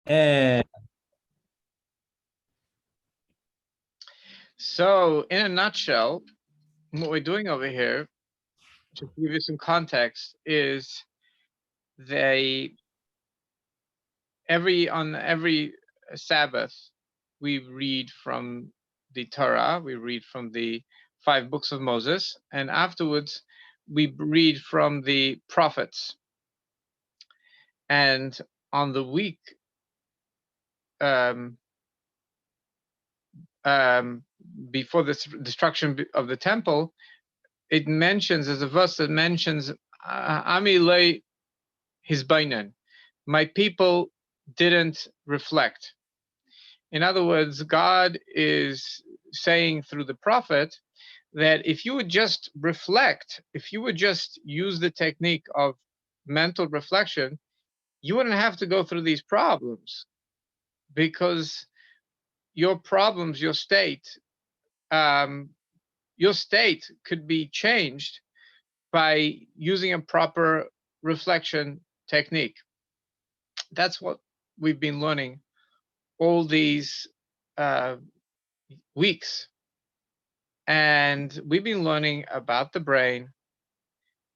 And So, in a nutshell, what we're doing over here, just to give you some context, is on every Sabbath we read from the Torah, we read from the 5 books of Moses, and afterwards we read from the prophets. And on the week before the destruction of the temple, it mentions, there's a verse that mentions Ami lei hisbainen, my people didn't reflect. In other words, God is saying through the prophet that if you would just reflect, if you would just use the technique of mental reflection, you wouldn't have to go through these problems, because your problems, your state could be changed by using a proper reflection technique. That's what we've been learning all these weeks. And we've been learning about the brain,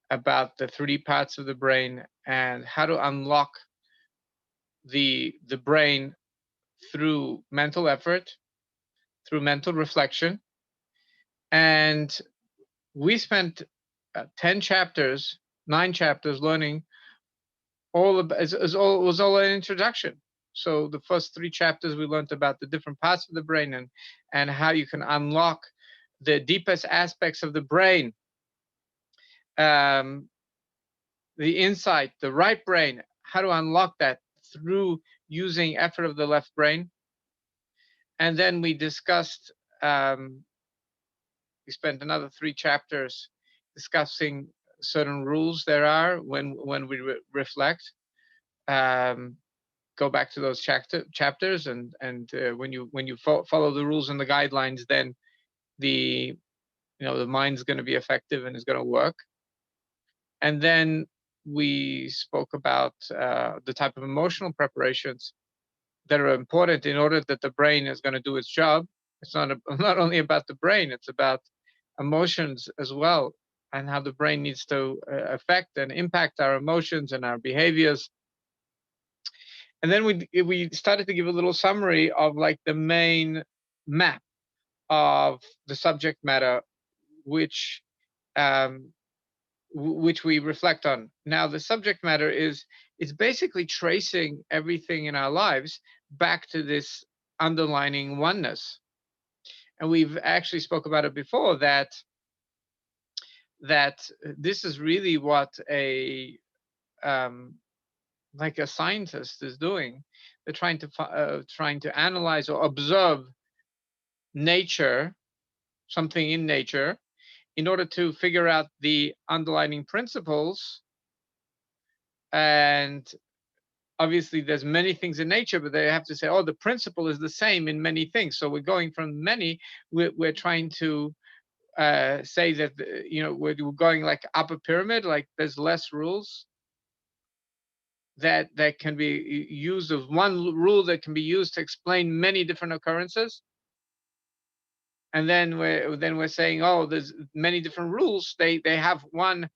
about the 3D parts of the brain, and how to unlock the brain through mental effort, through mental reflection. And we spent 10 chapters, 9 chapters learning all of it was all an introduction. So the first 3 chapters we learned about the different parts of the brain and how you can unlock the deepest aspects of the brain, the insight, the right brain, how to unlock that through using effort of the left brain. And then we discussed, we spent another 3 chapters discussing certain rules there are when we reflect. Go back to those chapters, and when you follow the rules and the guidelines, then the mind's going to be effective and is going to work. And then we spoke about the type of emotional preparations that are important in order that the brain is going to do its job. It's not only about the brain, it's about emotions as well, and how the brain needs to affect and impact our emotions and our behaviors. And then we started to give a little summary of like the main map of the subject matter, which we reflect on. Now, the subject matter is basically tracing everything in our lives back to this underlining oneness. And we've actually spoke about it before, that this is really what a like a scientist is doing. They're trying to analyze or observe nature, something in nature, in order to figure out the underlying principles. And obviously there's many things in nature, but they have to say, oh, the principle is the same in many things. So we're going from many, we're trying to say that we're going like upper pyramid, like there's less rules that can be used, of one rule that can be used to explain many different occurrences. And then we're saying, oh, there's many different rules, they have one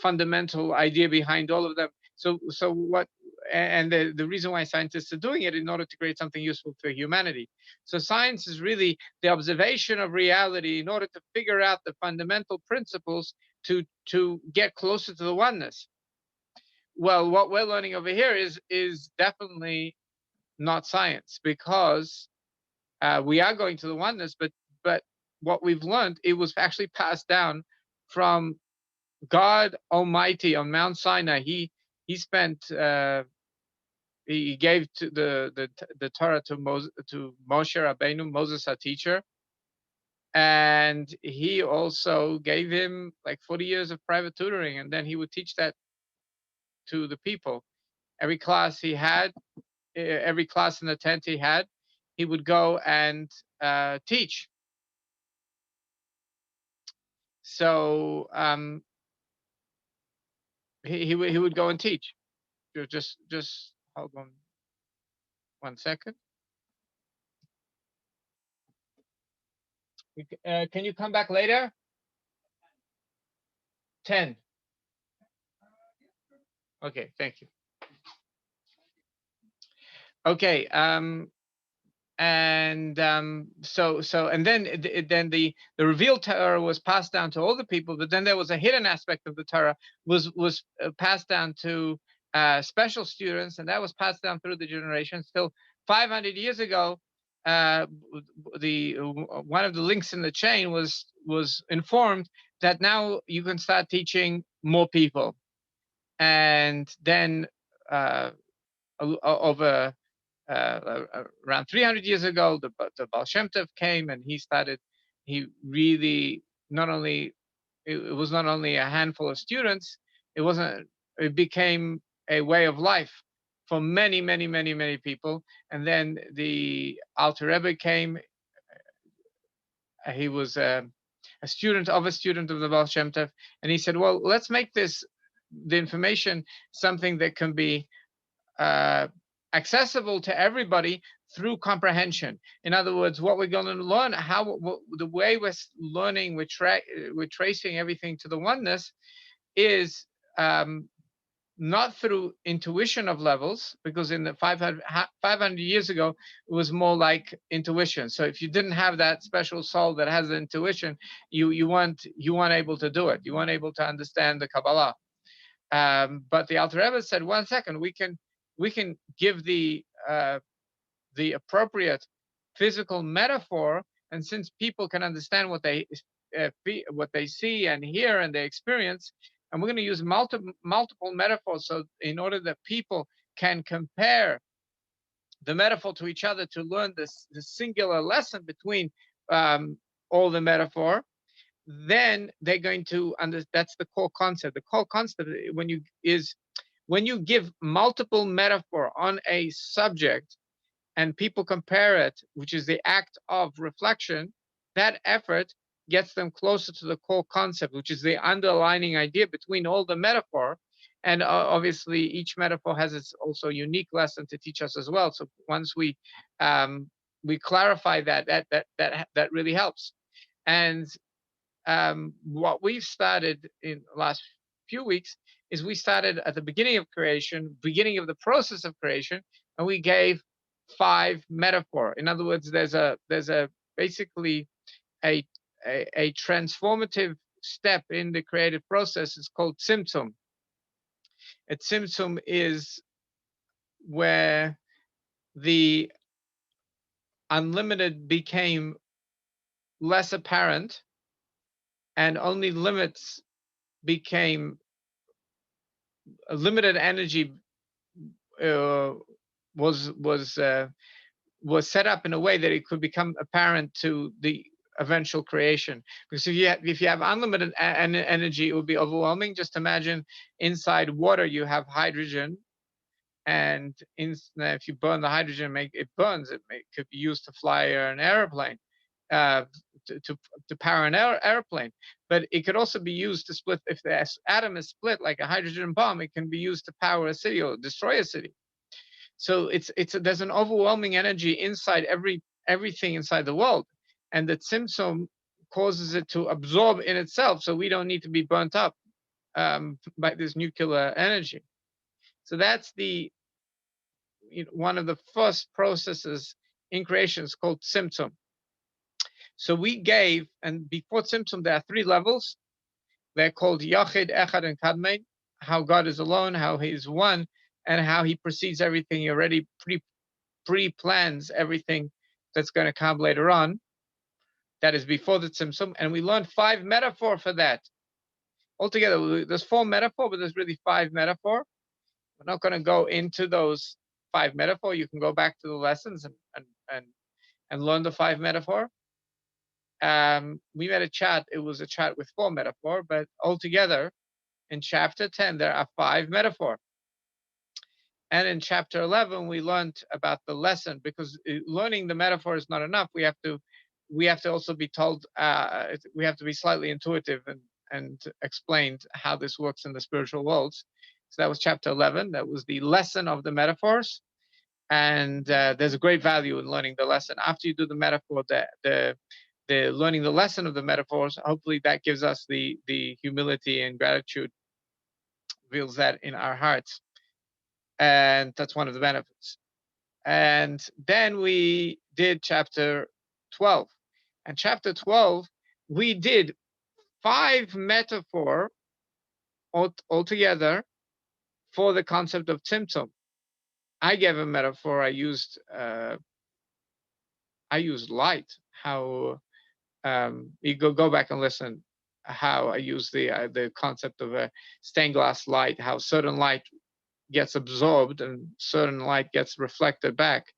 fundamental idea behind all of them. So what, and the reason why scientists are doing it, in order to create something useful for humanity. So science is really the observation of reality in order to figure out the fundamental principles to get closer to the oneness. Well, what we're learning over here is definitely not science, because we are going to the oneness, but what we've learned, it was actually passed down from God Almighty on Mount Sinai. He spent he gave to the Torah to Moshe Rabbeinu, Moses, our teacher, and he also gave him like 40 years of private tutoring, and then he would teach that to the people. Every class he had, every class in the tent he had, he would go and teach. So he would go and teach. Just hold on. 1 second. Can you come back later? 10. Okay, thank you. Okay, and then the revealed Torah was passed down to all the people, but then there was a hidden aspect of the Torah was passed down to special students, and that was passed down through the generations till 500 years ago. The one of the links in the chain was informed that now you can start teaching more people, and then over around 300 years ago, the Baal Shem Tov came, and he really not only, it was not only a handful of students, it became a way of life for many, many, many, many people. And then the Alter Rebbe came. He was a student of the Baal Shem Tov, and he said, well, let's make the information something that can be accessible to everybody through comprehension. In other words, what we're going to learn, the way we're learning, we're tracing everything to the oneness, is not through intuition of levels, because in the 500 years ago, it was more like intuition. So if you didn't have that special soul that has the intuition, you weren't able to do it. You weren't able to understand the Kabbalah. But the Alter Rebbe said, 1 second, we can give the appropriate physical metaphor, and since people can understand what they see and hear and they experience, and we're going to use multiple metaphors, so in order that people can compare the metaphor to each other to learn the singular lesson between all the metaphor, then they're going to understand. That's the core concept. The core concept when you give multiple metaphor on a subject and people compare it, which is the act of reflection, that effort gets them closer to the core concept, which is the underlining idea between all the metaphor. And obviously, each metaphor has its also unique lesson to teach us as well. So once we clarify that really helps. And what we've started in the last few weeks is we started at the beginning of creation, beginning of the process of creation, and we gave 5 metaphor. In other words, there's a basically a transformative step in the creative process. It's called Tzimtzum. A Tzimtzum is where the unlimited became less apparent, and only limits became limited energy was set up in a way that it could become apparent to the eventual creation. Because if you have unlimited energy, it would be overwhelming. Just imagine inside water you have hydrogen, and if you burn the hydrogen, it burns. It could be used to fly an airplane, to power an airplane. But it could also be used to split. If the atom is split like a hydrogen bomb, it can be used to power a city or destroy a city. So there's an overwhelming energy inside everything inside the world, and the Tzimtzum causes it to absorb in itself, so we don't need to be burnt up by this nuclear energy. So that's one of the first processes in creation is called Tzimtzum. So we gave, and before Tzimtzum, there are 3 levels. They're called Yachid, Echad, and Kadmon, how God is alone, how He is one, and how He precedes everything. He already pre-plans everything that's going to come later on. That is before the Tzimtzum. And we learned 5 metaphor for that. Altogether, there's 4 metaphor, but there's really 5 metaphor. We're not going to go into those 5 metaphor. You can go back to the lessons and learn the 5 metaphor. We made a chat. It was a chat with 4 metaphor, but altogether in chapter 10 there are 5 metaphor. And in chapter 11 we learned about the lesson, because learning the metaphor is not enough. We have to also be told. We have to be slightly intuitive and explained how this works in the spiritual worlds. So that was chapter 11. That was the lesson of the metaphors. And there's a great value in learning the lesson. After you do the metaphor, the learning the lesson of the metaphors, hopefully that gives us the humility and gratitude, reveals that in our hearts. And that's one of the benefits. And then we did chapter 12. And chapter 12, we did 5 metaphor altogether for the concept of Tzimtzum. I gave a metaphor. I used light. How you go back and listen. How I use the concept of a stained glass light. How certain light gets absorbed and certain light gets reflected back.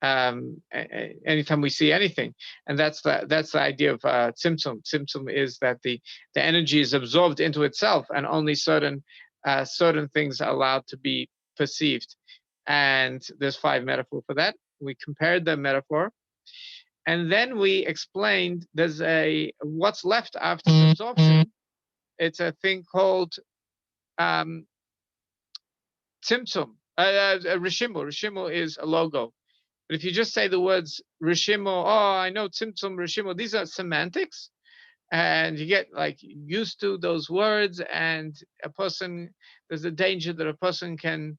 Anytime we see anything, and that's the idea of Tzimtzum. Tzimtzum is that the energy is absorbed into itself, and only certain things are allowed to be perceived. And there's 5 metaphor for that. We compared the metaphor, and then we explained there's what's left after the absorption. It's a thing called Tzimtzum. Rishimo. Rishimo is a logo. But if you just say the words Rishimo, oh, I know Tzimtzum, Rishimo, these are semantics. And you get like used to those words, and there's a danger that a person can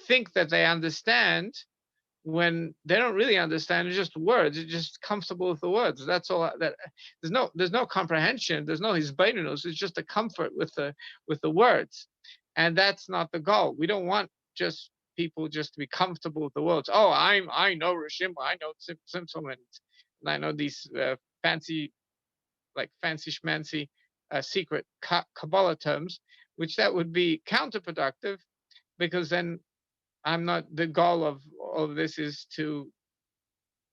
think that they understand when they don't really understand. It's just words. It's just comfortable with the words. That's all. That there's no comprehension. There's no hisbaininus. It's just a comfort with the words, and that's not the goal. We don't want just people just to be comfortable with the words. Oh, I know Rishim. I know Tzimtzum, and I know these fancy schmancy secret Kabbalah terms, which that would be counterproductive, because then I'm not, the goal of all of this is to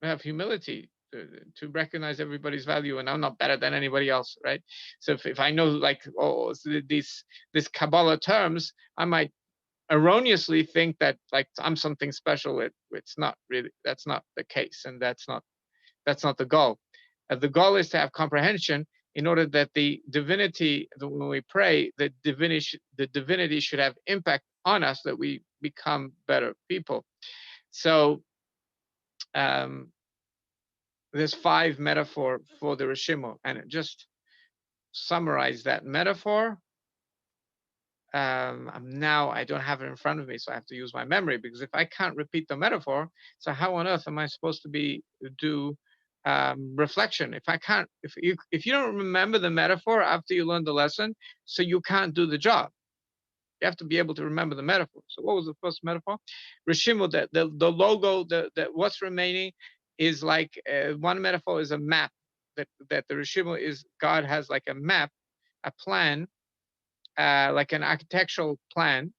have humility, to recognize everybody's value, and I'm not better than anybody else, right? So if I know these Kabbalah terms, I might erroneously think that like I'm something special. It's not really, that's not the case, and that's not the goal. The goal is to have comprehension in order that the divinity, when we pray, the divinity should have impact on us, that we become better people. So there's 5 metaphor for the Rishimo, and just summarize that metaphor. Now I don't have it in front of me, so I have to use my memory, because if I can't repeat the metaphor, so how on earth am I supposed to do reflection? If I can't, if you don't remember the metaphor after you learn the lesson, so you can't do the job. You have to be able to remember the metaphor. So what was the first metaphor? Rishimo, the logo, that what's remaining is like one metaphor is a map, that the Rishimo is God has like a map, a plan, like an architectural plan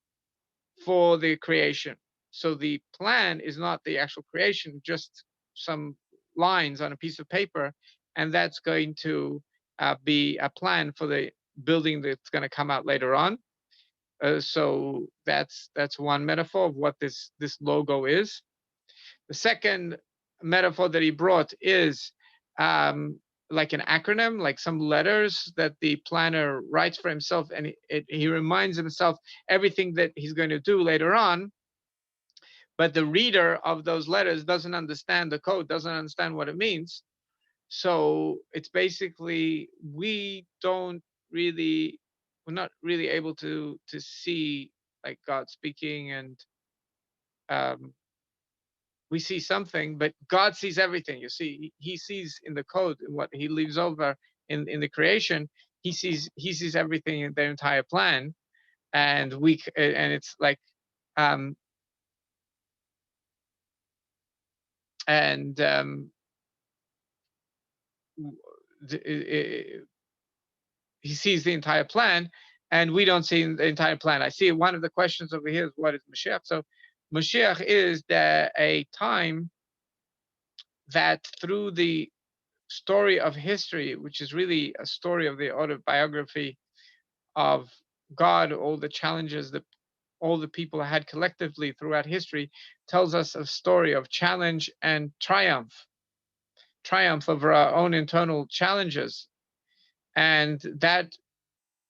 for the creation. So the plan is not the actual creation, just some lines on a piece of paper, and that's going to be a plan for the building that's going to come out later on. So that's one metaphor of what this logo is. The second metaphor that he brought is like an acronym, like some letters that the planner writes for himself, and he reminds himself everything that he's going to do later on. But the reader of those letters doesn't understand the code, doesn't understand what it means. So it's basically we're not really able to see like God speaking, and we see something, but God sees everything. You see, he sees in the code, in what he leaves over in the creation. He sees everything in their entire plan, and it's like he sees the entire plan, and we don't see the entire plan. I see one of the questions over here is, what is Mashiach? So Mashiach is a time that through the story of history, which is really a story of the autobiography of God, all the challenges that all the people had collectively throughout history, tells us a story of challenge and triumph of our own internal challenges, and that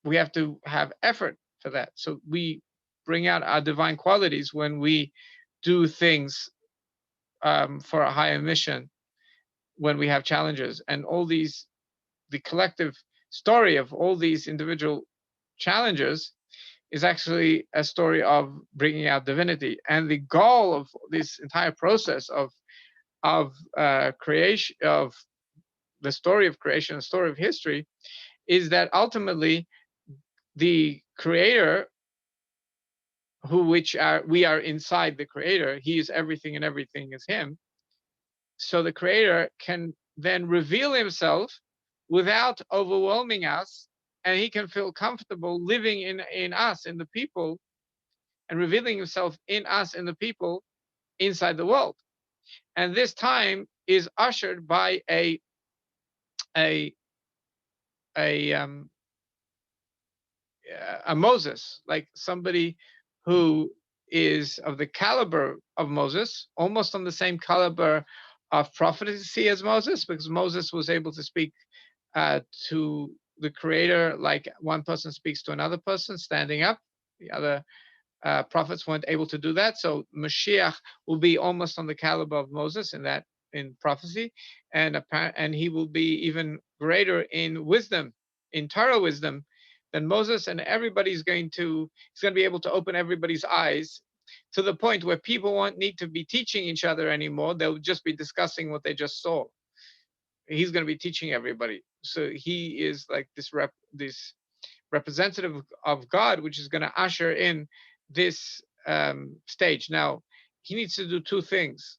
we have to have effort for that. So we bring out our divine qualities when we do things for a higher mission, when we have challenges. And all these, the collective story of all these individual challenges is actually a story of bringing out divinity. And the goal of this entire process of creation, of the story of creation, the story of history, is that ultimately the creator, we are inside the creator, he is everything and everything is him. So the creator can then reveal himself without overwhelming us, and he can feel comfortable living in us, in the people, and revealing himself in us, in the people, inside the world. And this time is ushered by a a um, a Moses, like somebody who is of the caliber of Moses, almost on the same caliber of prophecy as Moses, because Moses was able to speak to the creator like one person speaks to another person standing up. The other prophets weren't able to do that. So Mashiach will be almost on the caliber of Moses in prophecy, and he will be even greater in wisdom, in Torah wisdom, than Moses. And he's going to be able to open everybody's eyes to the point where people won't need to be teaching each other anymore. They'll just be discussing what they just saw. He's going to be teaching everybody. So he is like this representative of God, which is going to usher in this stage. Now, he needs to do two things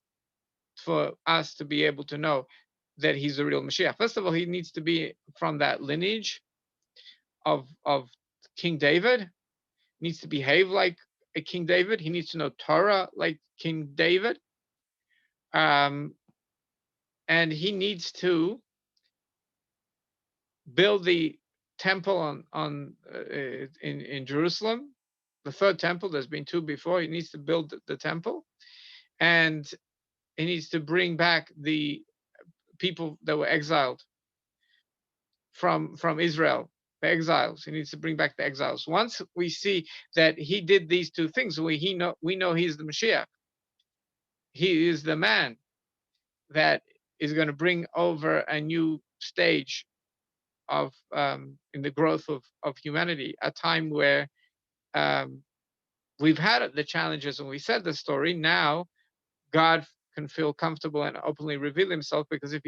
for us to be able to know that he's the real Mashiach. First of all, he needs to be from that lineage of King David, needs to behave like a King David. He needs to know Torah like King David. And he needs to build the temple in Jerusalem, the third temple. There's been two before. He needs to build the temple, and he needs to bring back the people that were exiled from Israel, the exiles. He needs to bring back the exiles. Once we see that he did these two things, we know he's the Mashiach. He is the man that is going to bring over a new stage of in the growth of humanity, a time where we've had the challenges and we said the story. Now God can feel comfortable and openly reveal himself, because if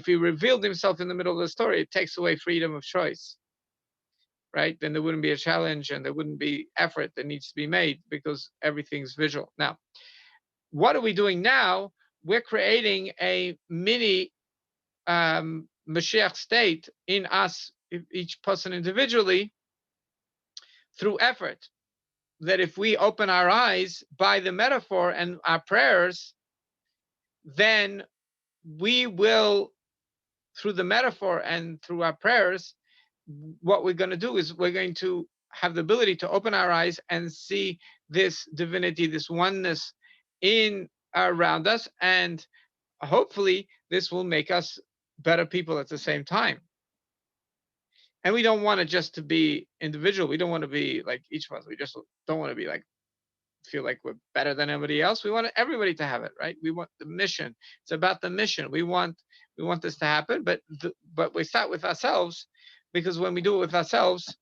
he revealed himself in the middle of the story, it takes away freedom of choice, right? Then there wouldn't be a challenge and there wouldn't be effort that needs to be made, because everything's visual. Now, what are we doing now? We're creating a mini Mashiach state in us, each person individually, through effort. That if we open our eyes by the metaphor and our prayers, then we will, through the metaphor and through our prayers, what we're going to do is we're going to have the ability to open our eyes and see this divinity, this oneness in around us, and hopefully this will make us better people at the same time. And we don't want it just to be individual. We don't want to be like each of us. We just don't want to be like, feel like we're better than everybody else. We want everybody to have it, right? We want the mission. It's about the mission. We want this to happen, but we start with ourselves, because when we do it with ourselves,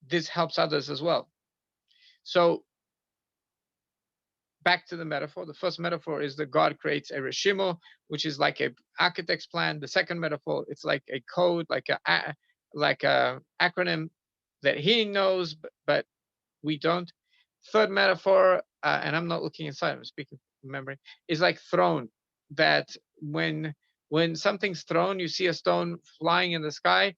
this helps others as well. So back to the metaphor. The first metaphor is that God creates a reshimo, which is like a architect's plan. The second metaphor, it's like a code, like a acronym that he knows, but we don't. Third metaphor, and I'm not looking inside, I'm speaking from memory, is like thrown. That when something's thrown, you see a stone flying in the sky,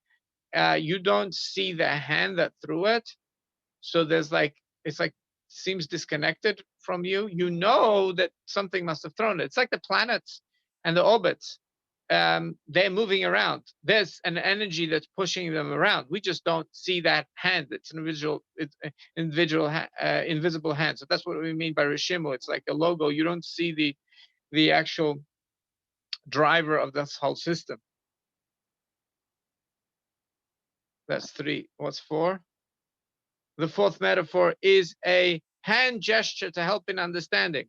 you don't see the hand that threw it. So there's like, it's like, seems disconnected from you. You know that something must have thrown it. It's like the planets and the orbits. They're moving around. There's an energy that's pushing them around. We just don't see that hand. It's an invisible hand. So that's what we mean by Rishimo. It's like a logo. You don't see the actual driver of this whole system. That's three. What's four? the fourth metaphor is a hand gesture to help in understanding.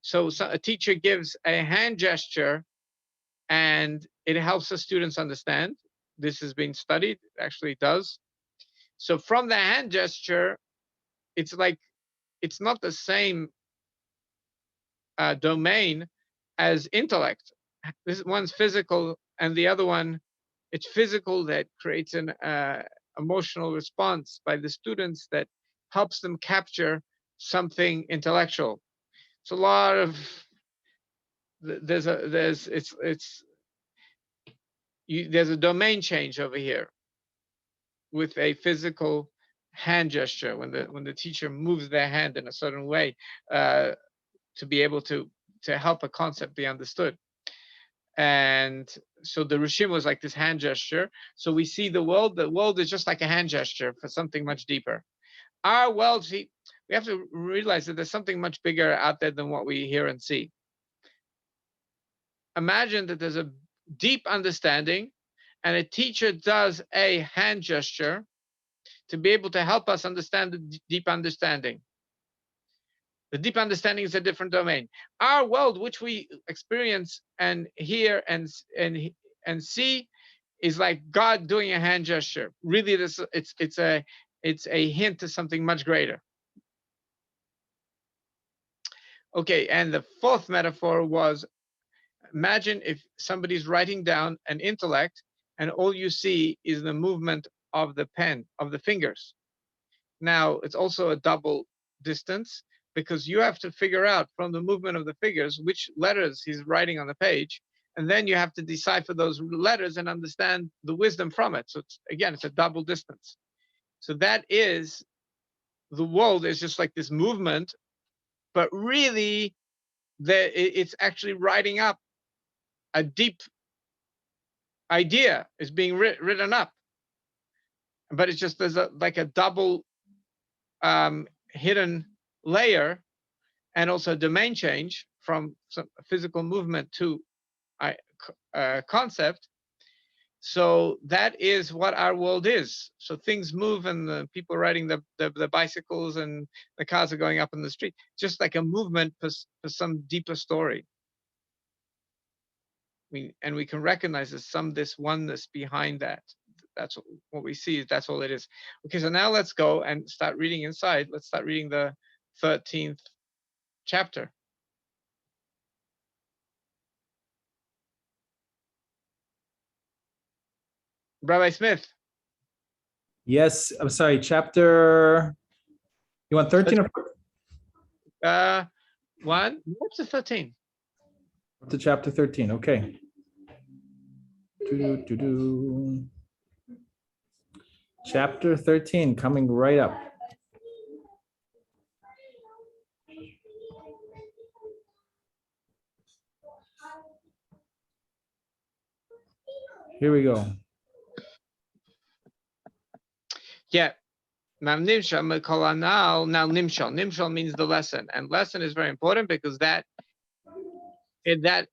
So a teacher gives a hand gesture and it helps the students understand. This has been studied, it actually does. So from the hand gesture, it's like, it's not the same domain as intellect. This one's physical and the other one, it's physical that creates an emotional response by the students that helps them capture something intellectual. It's a lot of, there's a domain change over here with a physical hand gesture when the teacher moves their hand in a certain way to be able to help a concept be understood. And so the Rishim was like this hand gesture. So we see the world is just like a hand gesture for something much deeper. Our world, we have to realize that there's something much bigger out there than what we hear and see. Imagine that there's a deep understanding and a teacher does a hand gesture to be able to help us understand the deep understanding. The deep understanding is a different domain. Our world, which we experience and hear and see, is like God doing a hand gesture. Really, it's a hint to something much greater. Okay, and the fourth metaphor was, imagine if somebody's writing down an intellect and all you see is the movement of the pen, of the fingers. Now, it's also a double distance because you have to figure out from the movement of the fingers which letters he's writing on the page, and then you have to decipher those letters and understand the wisdom from it. So it's a double distance. So that is, the world is just like this movement, but really it's actually writing up a deep idea is being written up, but it's just there's like a double hidden layer and also a domain change from some physical movement to concept. So that is what our world is. So things move and the people riding the bicycles and the cars are going up in the street, just like a movement for some deeper story. And we can recognize there's this oneness behind that. That's what we see. That's all it is. Okay, so now let's go and start reading inside. Let's start reading the 13th chapter. Rabbi Smith. Yes, I'm sorry, chapter, you want 13 or 1? What's the 13? to chapter 13, okay. Chapter 13 coming right up. Here we go. Yeah. Now nimshal. Now nimshal. Nimshal means the lesson, and lesson is very important because that the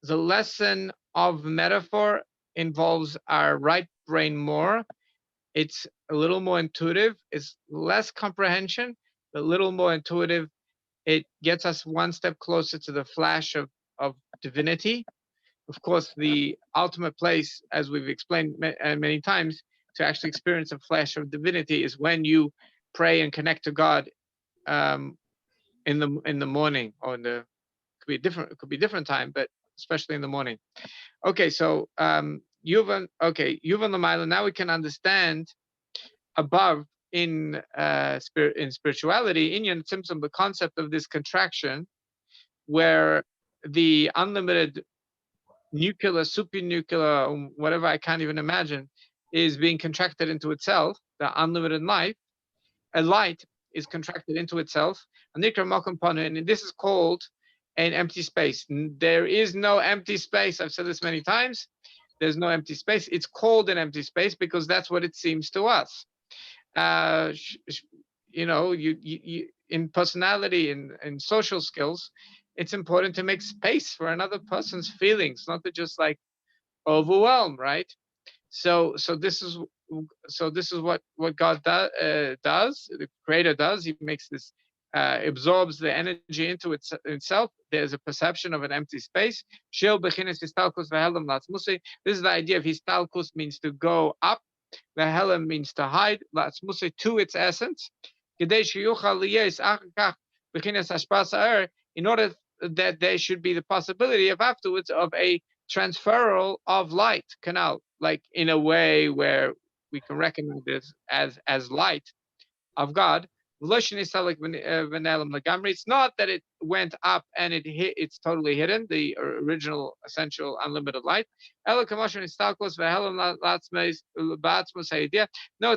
lesson of metaphor involves our right brain more. It's a little more intuitive. It's less comprehension, but a little more intuitive. It gets us one step closer to the flash of divinity. Of course, the ultimate place, as we've explained many times, to actually experience a flash of divinity is when you pray and connect to God in the morning, or it could be different time, but especially in the morning. Okay, so Yuvan Lamaila, now we can understand above in spirituality, Inyan Tzimtzum, the concept of this contraction, where the unlimited nuclear, supernuclear, whatever I can't even imagine, is being contracted into itself. The unlimited light, a light is contracted into itself. And this is called an empty space. There is no empty space. I've said this many times. There's no empty space. It's called an empty space because that's what it seems to us. You in personality and social skills, it's important to make space for another person's feelings, not to just like overwhelm, right? So this is so this is what God does. The Creator does. He makes this, absorbs the energy into itself. There's a perception of an empty space. This is the idea of histalkus, means to go up. Vehelem means to hide. Latzmuse, to its essence. In order that there should be the possibility of afterwards of a transferal of light canal, like in a way where we can recognize this as light of God. It's not that it went up and it's totally hidden, the original essential unlimited light. No, it's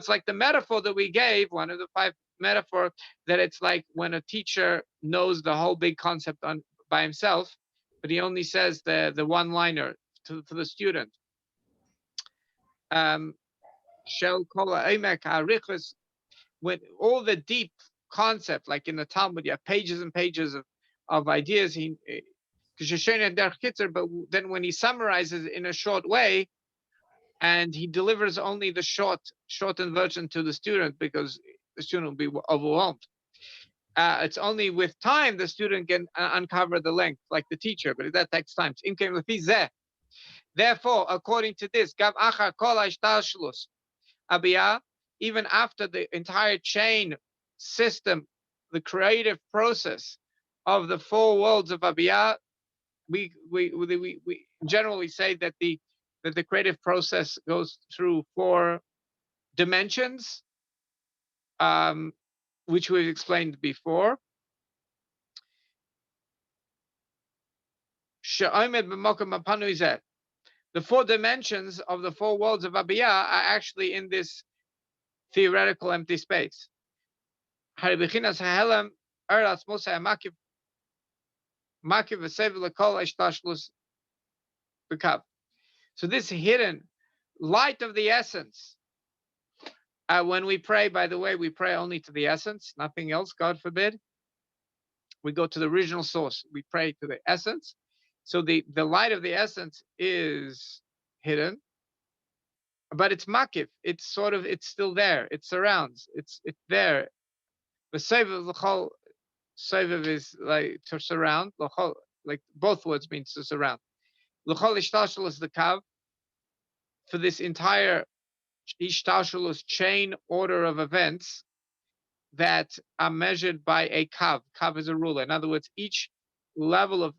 like the metaphor that we gave, one of the 5 metaphor, that it's like when a teacher knows the whole big concept by himself, but he only says the one-liner to the student. When all the deep concept, like in the Talmud, you have pages and pages of ideas. But then when he summarizes it in a short way, and he delivers only the shortened version to the student, because the student will be overwhelmed. It's only with time the student can uncover the length, like the teacher, but that takes time. Therefore, according to this, even after the entire chain system, the creative process of the 4 worlds of Abiyah, we generally say that the creative process goes through 4 dimensions, which we've explained before. The 4 dimensions of the 4 worlds of Abiyah are actually in this theoretical empty space. So this hidden light of the essence, when we pray, by the way, we pray only to the essence, nothing else, God forbid. We go to the original source. We pray to the essence. So the light of the essence is hidden, but it's makif. It's still there. It surrounds. It's there. The seviv is like to surround. Like both words means to surround. L'chol ishtashelus the kav, for this entire ishtashelus chain order of events that are measured by a kav. Kav is a ruler. In other words, each level of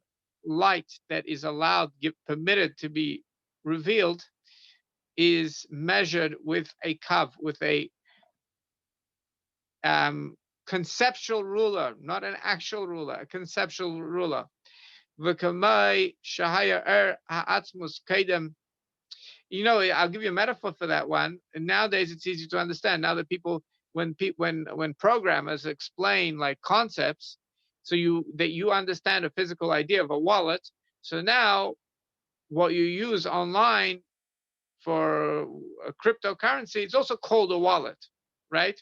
light that is allowed, permitted to be revealed, is measured with a kav, with a conceptual ruler, not an actual ruler, a conceptual ruler. I'll give you a metaphor for that one. And nowadays it's easy to understand. Now that people, when programmers explain like concepts, so that you understand a physical idea of a wallet. So now what you use online for a cryptocurrency, it's also called a wallet, right?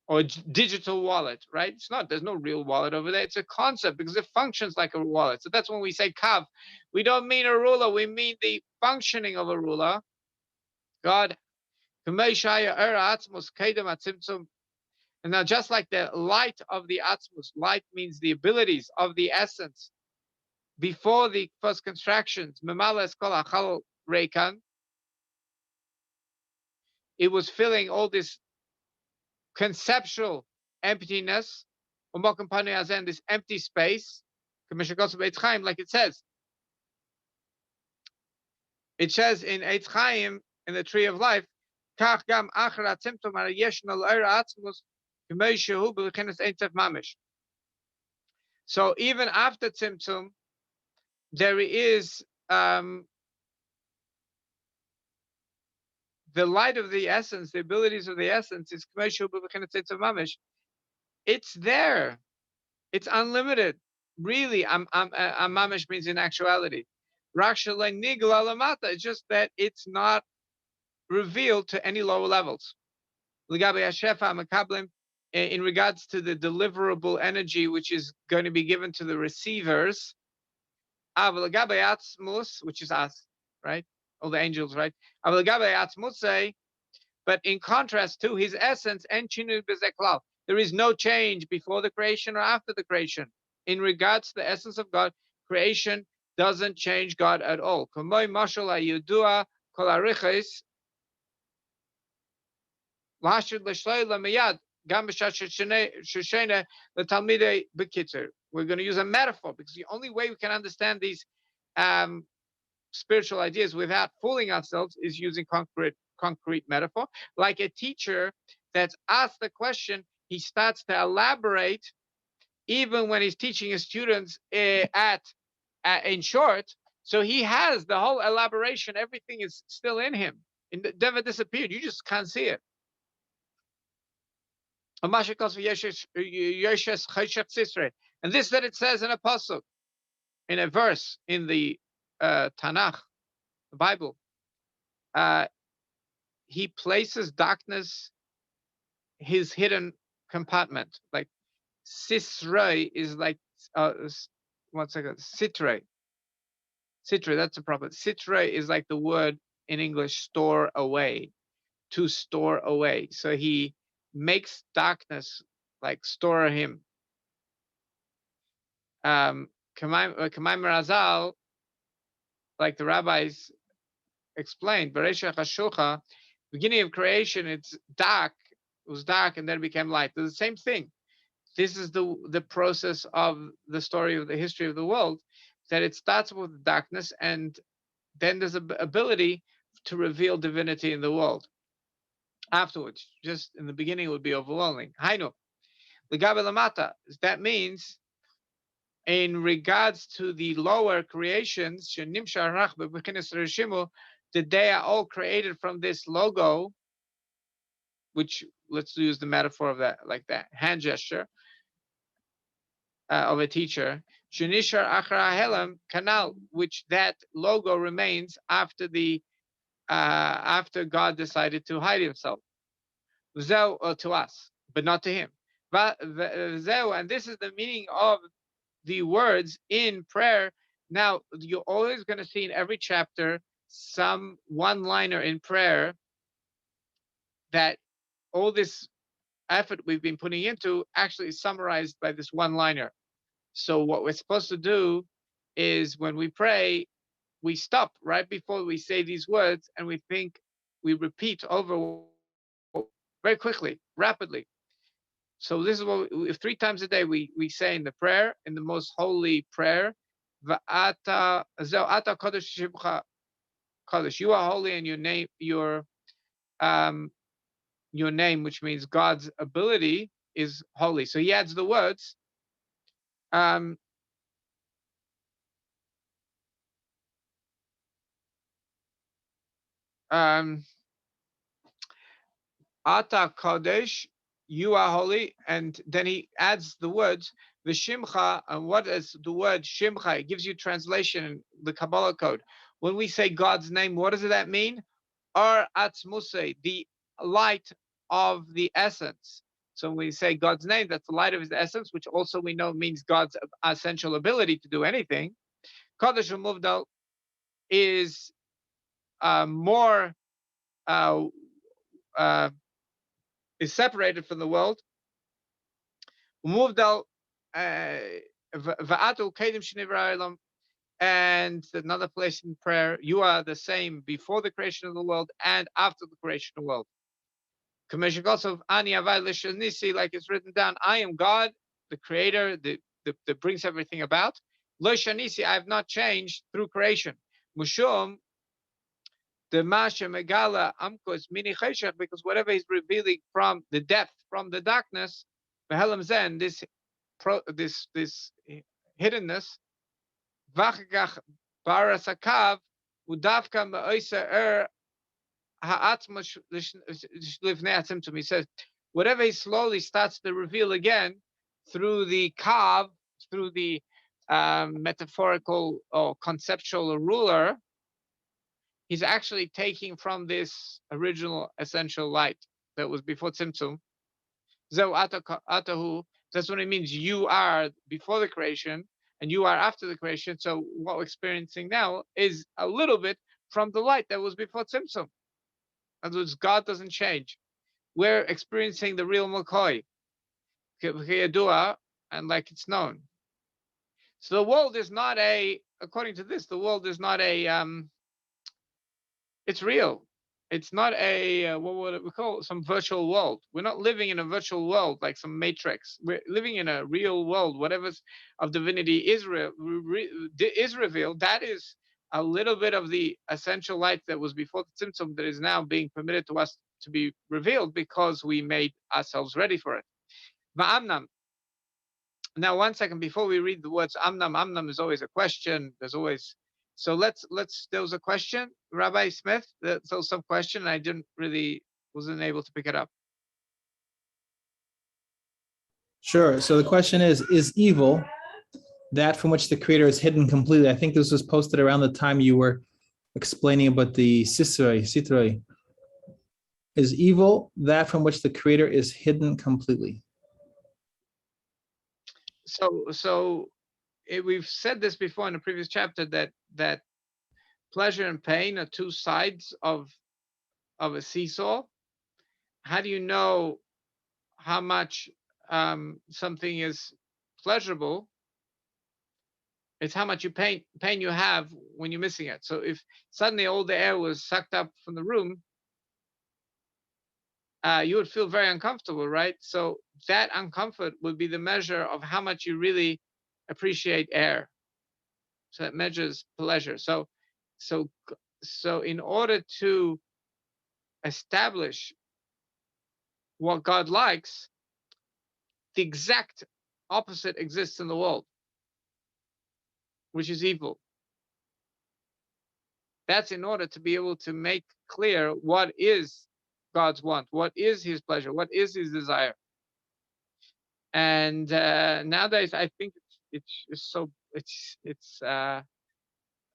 Or digital wallet, right? There's no real wallet over there. It's a concept because it functions like a wallet. So that's when we say kav. We don't mean a ruler. We mean the functioning of a ruler. God. And now just like the light of the Atzmus, light means the abilities of the essence before the first constructions, it was filling all this conceptual emptiness, this empty space, like it says. It says in Eitz Chaim, in the Tree of Life, so even after Tzimtzum, there is the light of the essence, the abilities of the essence is it's there. It's unlimited. Really, mamish means in actuality. It's just that it's not revealed to any lower levels. In regards to the deliverable energy which is going to be given to the receivers, which is us, right? All the angels, right? But in contrast to his essence, there is no change before the creation or after the creation. In regards to the essence of God, creation doesn't change God at all. We're going to use a metaphor because the only way we can understand these um, spiritual ideas without fooling ourselves is using concrete metaphor. Like a teacher that's asked the question, he starts to elaborate even when he's teaching his students in short. So he has the whole elaboration. Everything is still in him. It never disappeared. You just can't see it. And this that it says in a pasuk, in a verse in the Tanakh, the Bible, uh, he places darkness, his hidden compartment. Like Sisrei is like, 1 second, Sitre. Sitre, that's the proper. Sitre is like the word in English, store away, to store away. So he makes darkness like store him. Kamai Razal, like the rabbis explained, Beresha Chashucha, beginning of creation, it's dark, it was dark and then it became light. It's the same thing. This is the process of the story of the history of the world, that it starts with darkness and then there's an ability to reveal divinity in the world. Afterwards, just in the beginning, it would be overwhelming. Hainu, Ligabe Lamata, that means in regards to the lower creations, that they are all created from this logo, which let's use the metaphor of that, like that hand gesture of a teacher. Shanishar Achra Helam Canal, which that logo remains after the after God decided to hide himself. To us, but not to him. And this is the meaning of the words in prayer. Now, you're always going to see in every chapter some one-liner in prayer that all this effort we've been putting into actually is summarized by this one-liner. So what we're supposed to do is when we pray, we stop right before we say these words and we think, we repeat over very quickly, rapidly. So this is what if 3 times a day we say in the prayer, in the most holy prayer, Va'ata ata kodesh shibcha kodesh. You are holy, and your name, which means God's ability, is holy. So he adds the words. Um, um, Ata Kodesh, you are holy, and then he adds the words V'shimcha. And what is the word Shimcha? It gives you translation in the Kabbalah code. When we say God's name, what does that mean? Or Atzmuse, the light of the essence. So when we say God's name, that's the light of his essence, which also we know means God's essential ability to do anything. Kodesh Muvdal is more uh, uh, is separated from the world. Muvdal va'atu kedim shnivra. And another place in prayer, you are the same before the creation of the world and after the creation of the world. Like it's written down, I am God, the creator, that brings everything about. Lo shanisi, I have not changed through creation. Mushum, the Masha Megala Amkos Mini Cheshach, because whatever he's revealing from the depth, from the darkness, Behelam Zen, this hiddenness, Vachgach Barasakav, Udavka Ma'oisa he says, whatever he slowly starts to reveal again through the kav, through the metaphorical or conceptual ruler, he's actually taking from this original essential light that was before Tzimtzum. Atahu, that's what it means. You are before the creation and you are after the creation. So what we're experiencing now is a little bit from the light that was before Tzimtzum. In other words, God doesn't change. We're experiencing the real Makoi, and like it's known. So the world is not according to this, the world is not it's real. It's not what would we call it? Some virtual world. We're not living in a virtual world like some matrix. We're living in a real world. Whatever's of divinity is revealed. That is a little bit of the essential light that was before the Tzimtzum that is now being permitted to us to be revealed because we made ourselves ready for it. Va'amnam. Now, 1 second, before we read the words amnam, amnam is always a question. There's always, so there was a question, Rabbi Smith, so some question, I wasn't able to pick it up. Sure. So the question is evil that from which the creator is hidden completely? I think this was posted around the time you were explaining about the Sitroi. Is evil that from which the creator is hidden completely? So we've said this before in a previous chapter that pleasure and pain are two sides of a seesaw. How do you know how much something is pleasurable? It's how much pain you have when you're missing it. So if suddenly all the air was sucked up from the room, you would feel very uncomfortable, right? So that uncomfort would be the measure of how much you really appreciate air. So it measures pleasure. So in order to establish what God likes, the exact opposite exists in the world, which is evil. That's in order to be able to make clear what is God's want, what is his pleasure, what is his desire. And nowadays, I think it's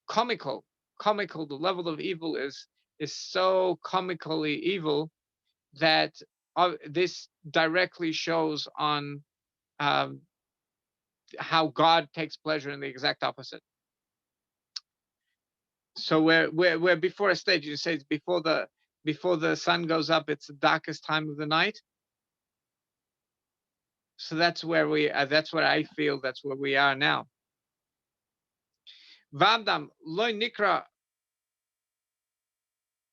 comical. The level of evil is so comically evil that this directly shows on how God takes pleasure in the exact opposite. So we're before a stage. You say it's before the sun goes up. It's the darkest time of the night. So that's where that's what I feel. That's where we are now. V'amnam loy nikra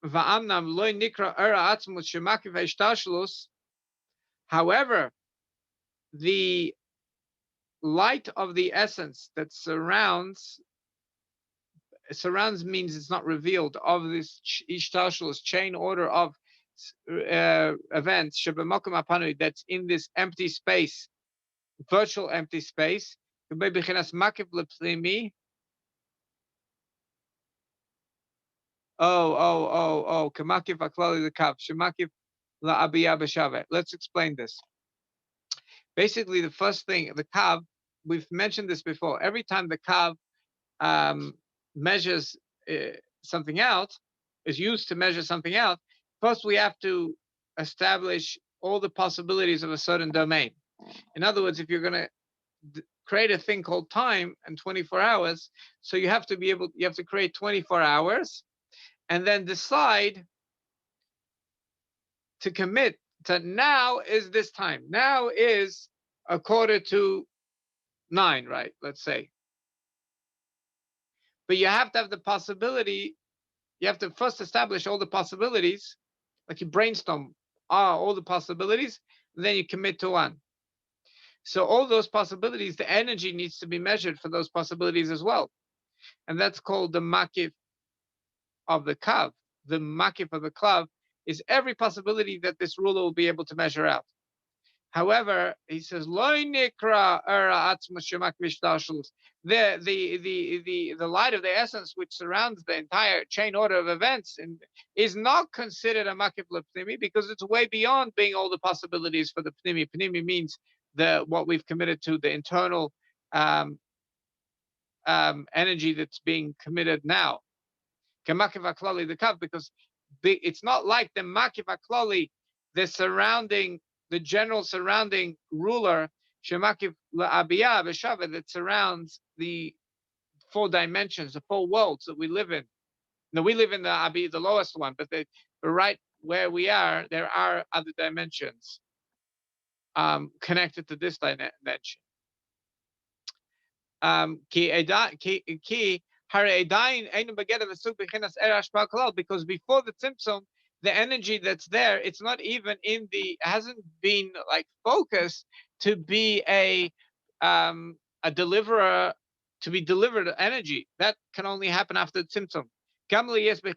era atzmut shemakiv ha'ishtashlus. However, the light of the essence that surrounds means it's not revealed, of this ishtashlus chain order of events that's in this empty space, virtual empty space. Let's explain this. Basically, the first thing, the kav, we've mentioned this before. Every time the kav measures something out, is used to measure something out, first we have to establish all the possibilities of a certain domain. In other words, if you're going to create a thing called time and 24 hours, so you have to create 24 hours and then decide to commit to now is this time. Now is 9:15, right? Let's say. But you have to have the possibility, you have to first establish all the possibilities, like you brainstorm all the possibilities, and then you commit to one. So all those possibilities, the energy needs to be measured for those possibilities as well. And that's called the makif of the kav. The makif of the kav is every possibility that this ruler will be able to measure out. However, he says, Loi nikra era the light of the essence which surrounds the entire chain order of events is not considered a makif l'pnimi because it's way beyond being all the possibilities for the pnimi. Pnimi means what we've committed to, the internal energy that's being committed now. K'makif aklali the kav, because it's not like the makif aklali, the general surrounding ruler, shemakif la'abiyah b'shava, that surrounds the 4 dimensions, the 4 worlds that we live in. Now we live in the lowest one, but where we are, there are other dimensions connected to this dimension. Because before the Tzimtzum, the energy that's there, it's not even hasn't been like focused to be a deliverer, to be delivered energy. That can only happen after the Tzimtzum. It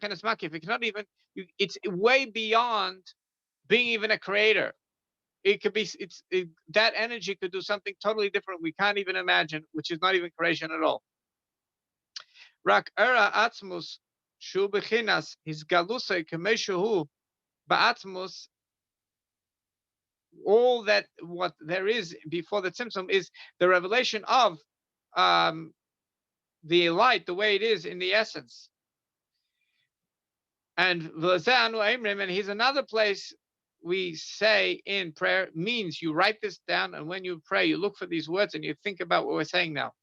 cannot even, it's way beyond being even a creator. It could be, that energy could do something totally different we can't even imagine, which is not even creation at all. Rak era atzmus shu bechinas his galusay kemeshu ba'atzmus. All that what there is before the Tzimtzum is the revelation of the light, the way it is in the essence. And here's another place we say in prayer, means you write this down, and when you pray, you look for these words and you think about what we're saying now.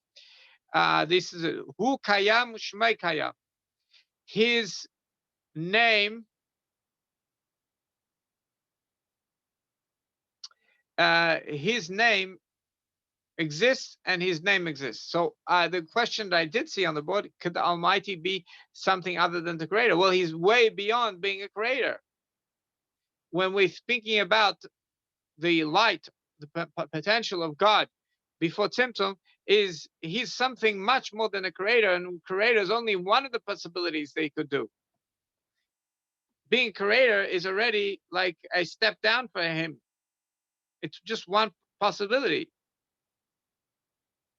This is Hu Kayam Shmei Kayam. His name, exists and his name exists. So the question that I did see on the board, could the Almighty be something other than the creator? Well, he's way beyond being a creator. When we're speaking about the light, the potential of God before Tzimtzum, he's something much more than a creator, and creator is only one of the possibilities they could do. Being creator is already like a step down for him. It's just one possibility.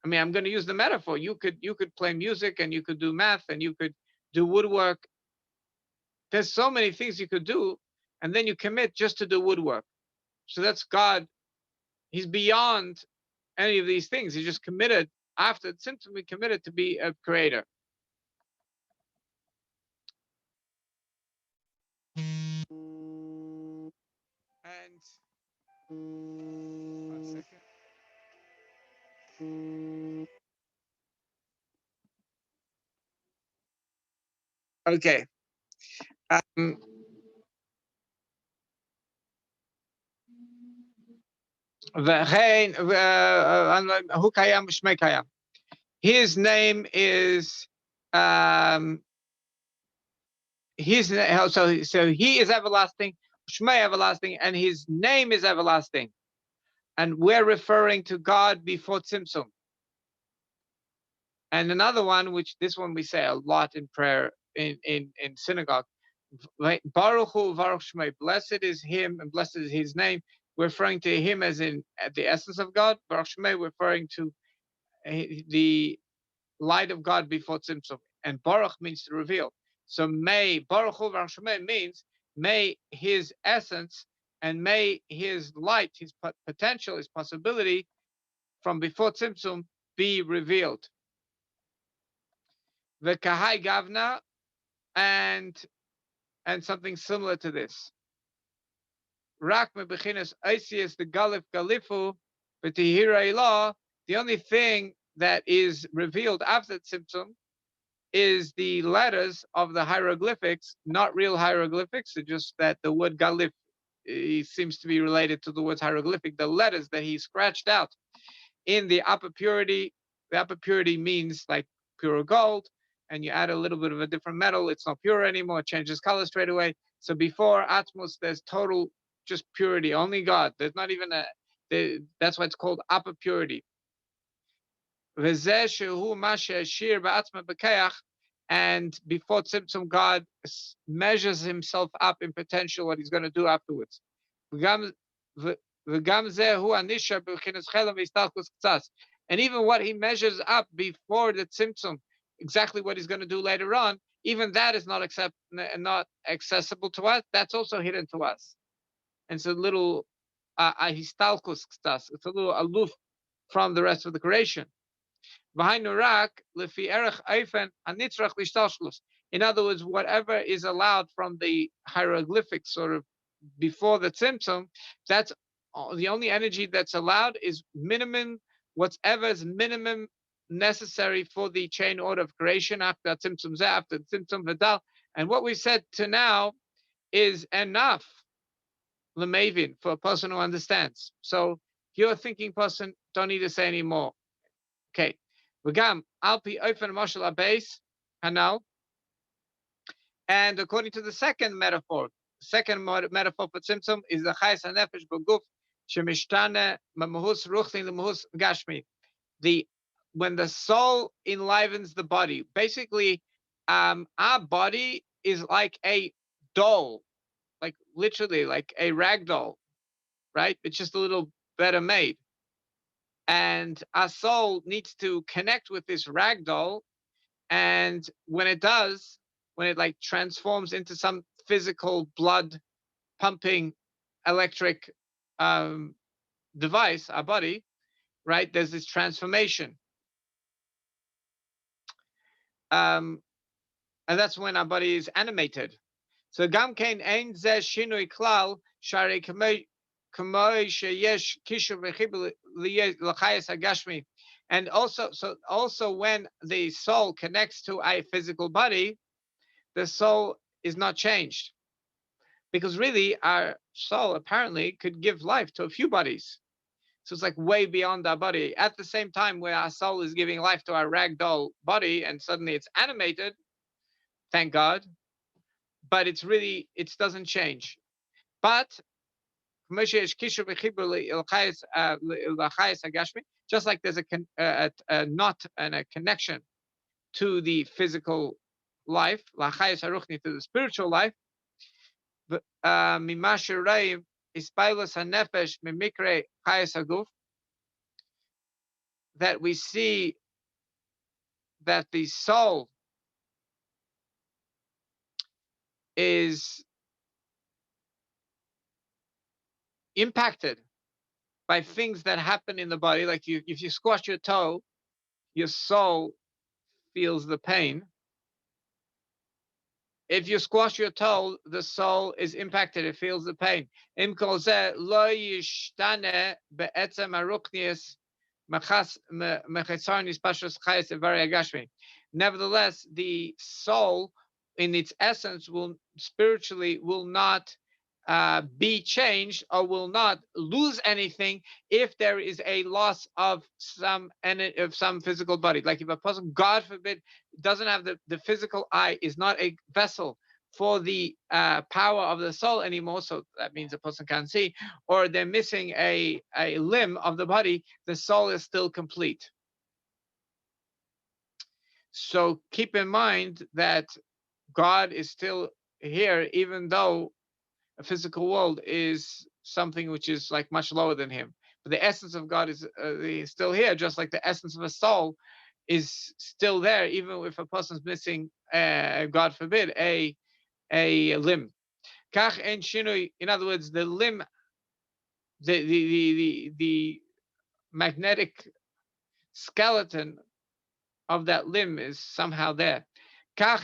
I mean, I'm going to use the metaphor. You could play music, and you could do math, and you could do woodwork. There's so many things you could do, and then you commit just to do woodwork. So that's God. He's beyond any of these things. He's just committed. After Tzimtzum, we committed to be a creator. And 1 second. Okay. His name is so he is everlasting, Shmei everlasting, and his name is everlasting. And we're referring to God before Tzimtzum. And another one, which this one we say a lot in prayer in synagogue, Baruch Hu Baruch Shmei, blessed is him and blessed is his name. We're referring to him as in the essence of God. Baruch Shmei, referring to the light of God before Tzimtzum. And Baruch means to reveal. So may Baruch Hu Baruch Shmei means may his essence and may his light, his potential, his possibility from before Tzimtzum be revealed. The Kahai Gavna, and something similar to this. Rak mebechinas Isis the Galif Galifu, but the only thing that is revealed after Tzimtzum is the letters of the hieroglyphics, not real hieroglyphics. It's just that the word Galif seems to be related to the words hieroglyphic, the letters that he scratched out in the upper purity. The upper purity means like pure gold, and you add a little bit of a different metal, it's not pure anymore, it changes color straight away. So before Atmos, there's total just purity, only God. There's not even that's why it's called upper purity. And before Tzimtzum, God measures himself up in potential, what he's going to do afterwards. And even what he measures up before the Tzimtzum, exactly what he's going to do later on, even that is not accessible to us. That's also hidden to us. And it's a little histalkus, it's a little aloof from the rest of the creation. In other words, whatever is allowed from the hieroglyphics sort of before the Tzimtzum, that's the only energy that's allowed is minimum, whatever is minimum necessary for the chain order of creation after Tzimtzum Zeh, after Tzimtzum Vidal. And what we said to now is enough, lemavin, for a person who understands. So if you're a thinking person, don't need to say any more. Okay. V'gam alpi ofen mashal abase hanal. And according to the second metaphor for tzimtzum is the chayes hanefesh b'guf shemishtane mamahus ruchni lemahus gashmi. When the soul enlivens the body, basically, our body is like a doll, like literally like a rag doll, right? It's just a little better made. And our soul needs to connect with this rag doll. And when it does, when it like transforms into some physical blood pumping electric device, our body, right? There's this transformation. And that's when our body is animated. So gam kein ein ze shinui klal shari kamei sheyesh kishu v'chibur l'chayes hagashmi. And also when the soul connects to a physical body, the soul is not changed, because really our soul apparently could give life to a few bodies. So it's like way beyond our body. At the same time, where our soul is giving life to our ragdoll body, and suddenly it's animated, thank God. But it doesn't change. But just like there's a knot and a connection to the physical life, to the spiritual life, that we see that the soul is impacted by things that happen in the body. Like if you squash your toe, your soul feels the pain. If you squash your toe, the soul is impacted. It feels the pain. Nevertheless, the soul in its essence will not be changed, or will not lose anything if there is a loss of some physical body. Like if a person, God forbid, doesn't have the physical eye, is not a vessel for the power of the soul anymore, so that means a person can't see, or they're missing a limb of the body, the soul is still complete. So keep in mind that God is still here, even though a physical world is something which is like much lower than him. But the essence of God is still here, just like the essence of a soul is still there, even if a person's missing, God forbid, a limb. In other words, the limb, the magnetic skeleton of that limb is somehow there. So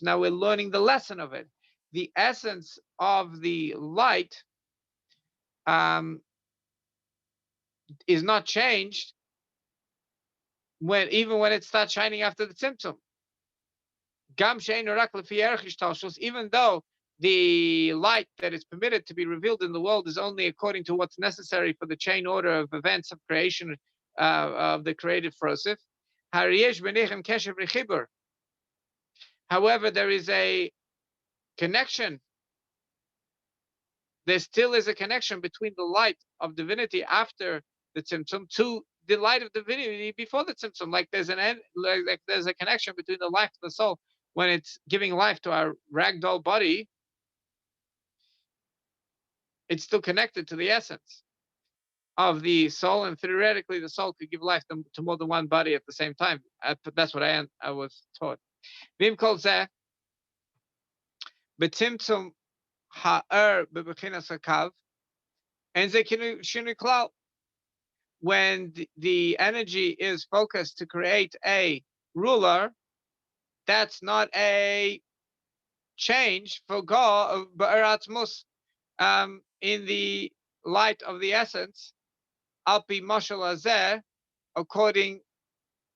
now we're learning the lesson of it. The essence of the light is not changed even when it starts shining after the tzimtzum. Even though the light that is permitted to be revealed in the world is only according to what's necessary for the chain order of events of creation of the created Frosif. However, there is a connection. There still is a connection between the light of divinity after the tzimtzum to the light of divinity before the tzimtzum. Like there's a connection between the life of the soul when it's giving life to our ragdoll body. It's still connected to the essence of the soul, and theoretically, the soul could give life to more than one body at the same time. That's what I was taught. Vim kol zeh b'tzimtzum ha'er b'bechinas hakav and ze shinui klal. When the energy is focused to create a ruler, that's not a change for God, ba'eratzmus, in the light of the essence, alpi mashal hazeh, according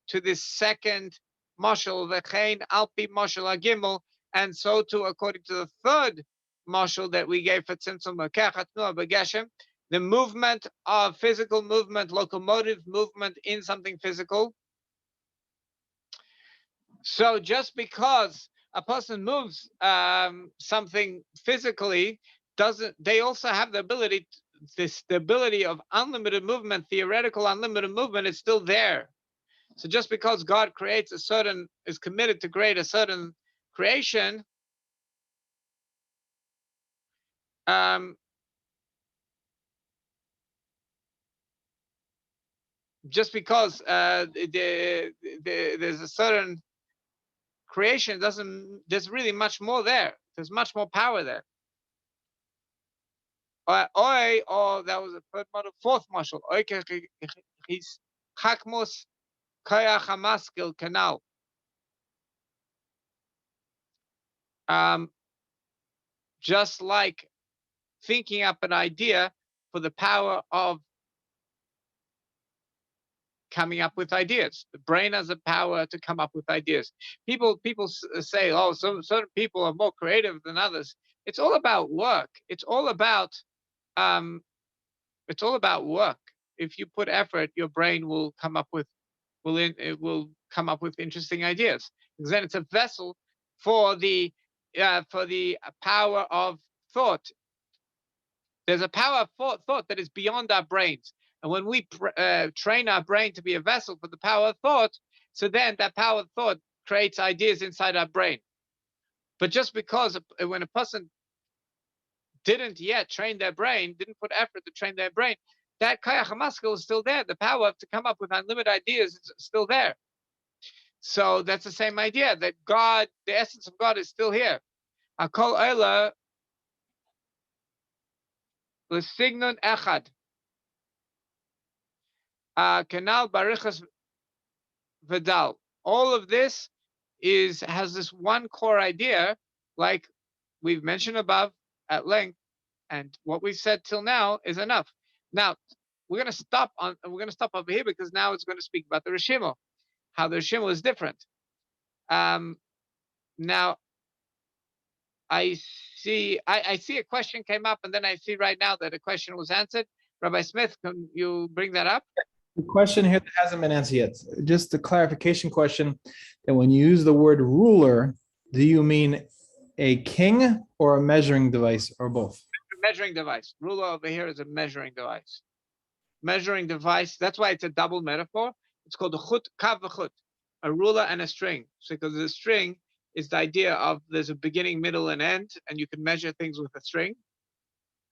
to this second mashal v'chein alpi mashal agimel, and so too according to the third mashal that we gave for tzimtzum makechat nuah b'geshem, the movement of physical movement, locomotive movement in something physical. So just because a person moves something physically, they also have the ability, this the ability of unlimited movement, theoretical unlimited movement is still there. So just because God creates is committed to create a certain creation, just because there's a certain creation, there's really much more there. There's much more power there. Or that was the third model, fourth marshal. He's chakmos kaya hamaskil canal. Just like thinking up an idea for the power of coming up with ideas. The brain has a power to come up with ideas. People say, oh, certain people are more creative than others. It's all about work. It's all about work. If you put effort, your brain will come up with interesting ideas. Because then it's a vessel for the power of thought. There's a power of thought that is beyond our brains. And when we train our brain to be a vessel for the power of thought, so then that power of thought creates ideas inside our brain. But just because when a person didn't yet train their brain, didn't put effort to train their brain, that kaya hamaskil is still there. The power to come up with unlimited ideas is still there. So that's the same idea, that God, the essence of God is still here. Akol Eila l'signon echad. Kanal barichas vidal. All of this has this one core idea, like we've mentioned above at length, and what we've said till now is enough. Now we're going to stop over here because now it's going to speak about the Rishimo, how the Rishimo is different. Now I see a question came up, and then I see right now that a question was answered. Rabbi Smith, can you bring that up? The question here that hasn't been answered yet, just a clarification question, that when you use the word ruler, do you mean a king or a measuring device, or both? Measuring device. Ruler over here is a measuring device. Measuring device, that's why it's a double metaphor. It's called a chut, kav v'chut, a ruler and a string. So because the string is the idea of there's a beginning, middle, and end, and you can measure things with a string.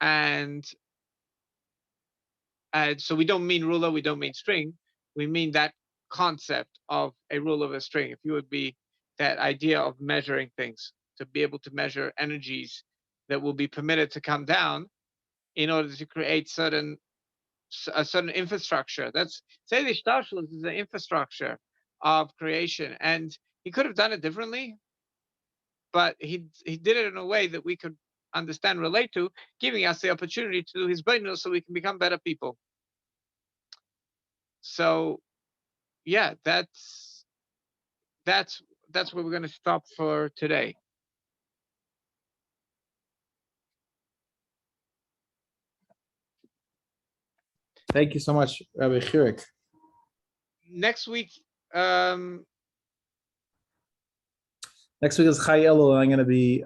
And so we don't mean ruler, we don't mean string. We mean that concept of a rule of a string. If you would be that idea of measuring things, to be able to measure energies that will be permitted to come down in order to create a certain infrastructure. That's, say, the Shtalshlus is the infrastructure of creation, and he could have done it differently, but he did it in a way that we could understand, relate to, giving us the opportunity to do his beinus so we can become better people. So yeah, that's where we're going to stop for today. Thank you so much, Rabbi Chirik. Next week, Next week is Chai Elul, and I'm going to be